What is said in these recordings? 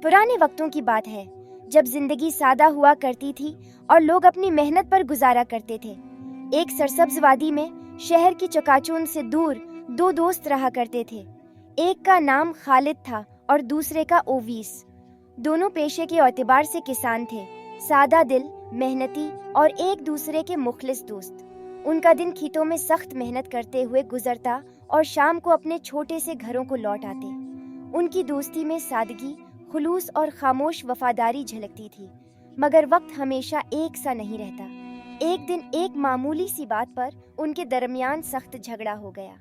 पुराने वक्तों की बात है, जब जिंदगी सादा हुआ करती थी और लोग अपनी मेहनत पर गुजारा करते थे। एक सरसब्ज वादी में शहर की चकाचौंध से दूर दो दोस्त रहा करते थे। एक का नाम खालिद था और दूसरे का ओवीस। दोनों पेशे के एतबार से किसान थे, सादा दिल, मेहनती और एक दूसरे के मुखलिस दोस्त। उनका दिन खेतों में सख्त मेहनत करते हुए गुजरता और शाम को अपने छोटे से घरों को लौट आते। उनकी दोस्ती में सादगी, खुलूस और खामोश वफादारी झलकती थी, मगर वक्त हमेशा एक सा नहीं रहता। एक दिन एक मामूली सी बात पर उनके दरमियान सख्त झगड़ा हो गया।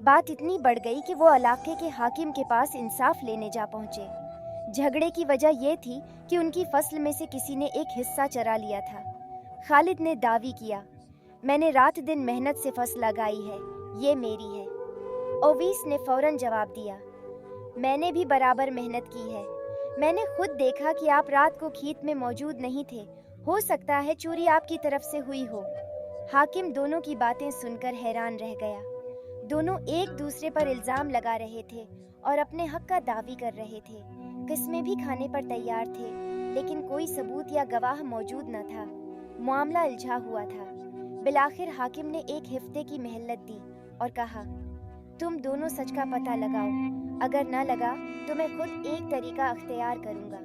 बात इतनी बढ़ गई कि वो इलाके के हाकिम के पास इंसाफ लेने जा पहुंचे। झगड़े की वजह ये थी कि उनकी फसल में से किसी ने एक हिस्सा चरा लिया था। खालिद ने दावी किया, मैंने रात दिन मेहनत से फसल लगाई है, ये मेरी है। ओवीस ने फौरन जवाब दिया, मैंने भी बराबर मेहनत की है। मैंने खुद देखा कि आप रात को खेत में मौजूद नहीं थे। हो सकता है चोरी आपकी तरफ से हुई हो। हाकिम दोनों की बातें सुनकर हैरान रह गया। दोनों एक दूसरे पर इल्जाम लगा रहे थे और अपने हक का दावी कर रहे थे। किस्में भी खाने पर तैयार थे, लेकिन कोई सबूत या गवाह मौजूद न था। मामला उलझा हुआ था। बिलाखिर हाकिम ने एक हफ्ते की मोहलत दी और कहा, तुम दोनों सच का पता लगाओ। अगर न लगा तो मैं खुद एक तरीका अख्तियार करूंगा।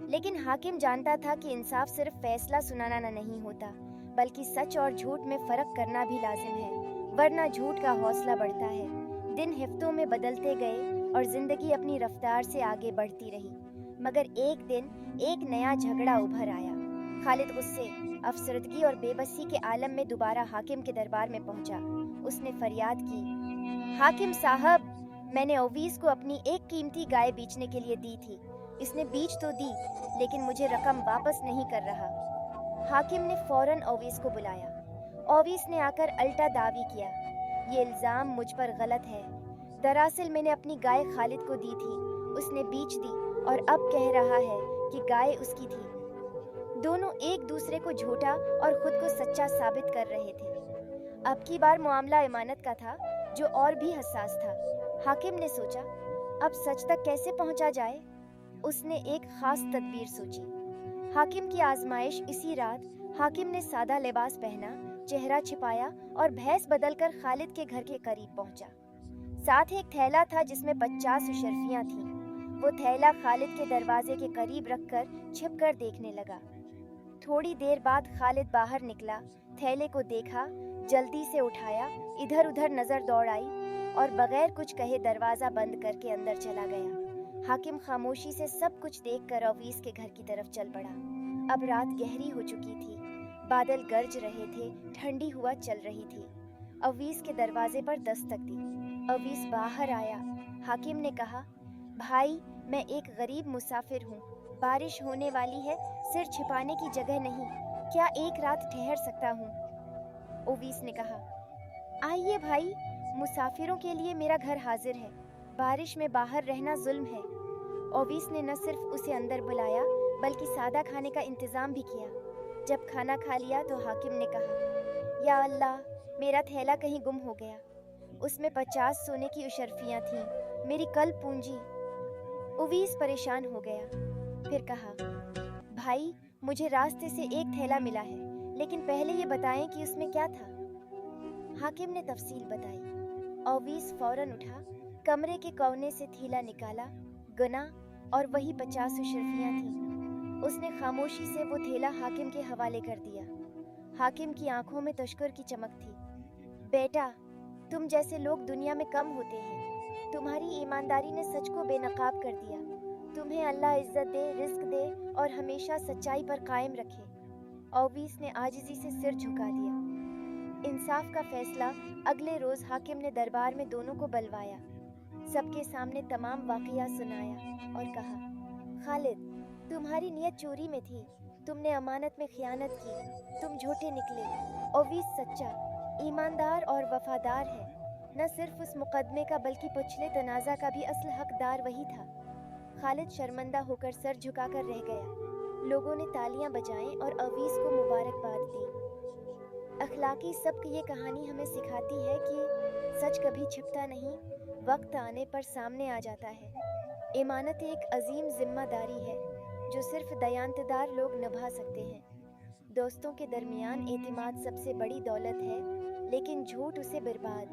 लेकिन हाकिम जानता था कि इंसाफ सिर्फ फैसला सुनाना नहीं होता, बल्कि सच और झूठ में फर्क करना भी लाजिम है, वरना झूठ का हौसला बढ़ता है। दिन हफ्तों में बदलते गए और जिंदगी अपनी रफ्तार से आगे बढ़ती रही, मगर एक दिन एक नया झगड़ा उभर आया। खालिद गुस्से, अफसरदगी और बेबसी के आलम में दोबारा हाकिम के दरबार में पहुंचा। उसने फरियाद की, हाकिम साहब, मैंने ओवीस को अपनी एक कीमती गाय बेचने के लिए दी थी। इसने बीच तो दी, लेकिन मुझे रकम वापस नहीं कर रहा। हाकिम ने फौरन ओवीस को बुलाया। ओवीस ने आकर अल्टा दावी किया, ये इल्जाम मुझ पर गलत है। दरअसल मैंने अपनी गाय खालिद को दी थी, उसने बीच दी और अब कह रहा है कि गाय उसकी थी। दोनों एक दूसरे को झूठा और खुद को सच्चा साबित कर रहे थे। अब की बार मामला इमानत का था, जो और भी हसास था। हाकिम ने सोचा, अब सच तक कैसे पहुंचा जाए। उसने एक खास तदबीर सोची। हाकिम की आजमाइश इसी रात। हाकिम ने सादा लिबास पहना, चेहरा छिपाया और भैंस बदलकर खालिद के घर के करीब पहुंचा। साथ एक थैला था जिसमें 50 शर्फियां थीं। वो थैला खालिद के दरवाजे के करीब रखकर छिपकर देखने लगा। थोड़ी देर बाद खालिद बाहर निकला, थैले को देखा, जल्दी से उठाया, इधर उधर नजर दौड़ाई और बगैर कुछ कहे दरवाजा बंद करके अंदर चला गया। हाकिम खामोशी से सब कुछ देखकर ओवीस के घर की तरफ चल पड़ा। अब रात गहरी हो चुकी थी, बादल गरज रहे थे, ठंडी हवा चल रही थी। ओवीस के दरवाजे पर दस्तक दी। ओवीस बाहर आया। हाकिम ने कहा, भाई, मैं एक गरीब मुसाफिर हूँ, बारिश होने वाली है, सिर छिपाने की जगह नहीं, क्या एक रात ठहर सकता हूँ? ओवीस ने कहा, आइए भाई, मुसाफिरों के लिए मेरा घर हाजिर है, बारिश में बाहर रहना जुल्म है। ओवीस ने न सिर्फ उसे अंदर बुलाया, बल्कि सादा खाने का इंतजाम भी किया। जब खाना खा लिया तो हाकिम ने कहा, या अल्लाह, मेरा थैला कहीं गुम हो गया। उसमें 50 सोने की उशर्फियाँ थीं, मेरी कल पूंजी। ओवीस परेशान हो गया। फिर कहा, भाई, मुझे रास्ते से एक थैला मिला है, लेकिन पहले ये बताएं कि उसमें क्या था। हाकिम ने तफसील बताई। ओवीस फौरन उठा, कमरे के कोने से थैला निकाला, गना और वही 50 शर्फियाँ थीं। उसने खामोशी से वो थैला हाकिम के हवाले कर दिया। हाकिम की आंखों में तशक्कुर की चमक थी। बेटा, तुम जैसे लोग दुनिया में कम होते हैं। तुम्हारी ईमानदारी ने सच को बेनकाब कर दिया। तुम्हें अल्लाह इज्जत दे, रिस्क दे और हमेशा सच्चाई पर कायम रखे। ओवीस ने आजिज़ी से सिर झुका दिया। इंसाफ का फैसला। अगले रोज हाकिम ने दरबार में दोनों को बुलवाया, सबके सामने तमाम वाक़िया सुनाया और कहा, खालिद, तुम्हारी नियत चोरी में थी, तुमने अमानत में खियानत की, तुम झूठे निकले। ओवीस सच्चा, ईमानदार और वफादार है। न सिर्फ उस मुकदमे का बल्कि पिछले तनाज़ा का भी असल हकदार वही था। खालिद शर्मिंदा होकर सर झुकाकर रह गया। लोगों ने तालियां बजाईं और ओवीस को मुबारकबाद दी। अखलाकी सबक ये कहानी हमें सिखाती है कि सच कभी छिपता नहीं, वक्त आने पर सामने आ जाता है। امانت ایک عظیم ذمہ داری ہے جو صرف دیانتدار لوگ نبھا سکتے ہیں۔ دوستوں کے درمیان اعتماد سب سے بڑی دولت ہے، لیکن جھوٹ اسے برباد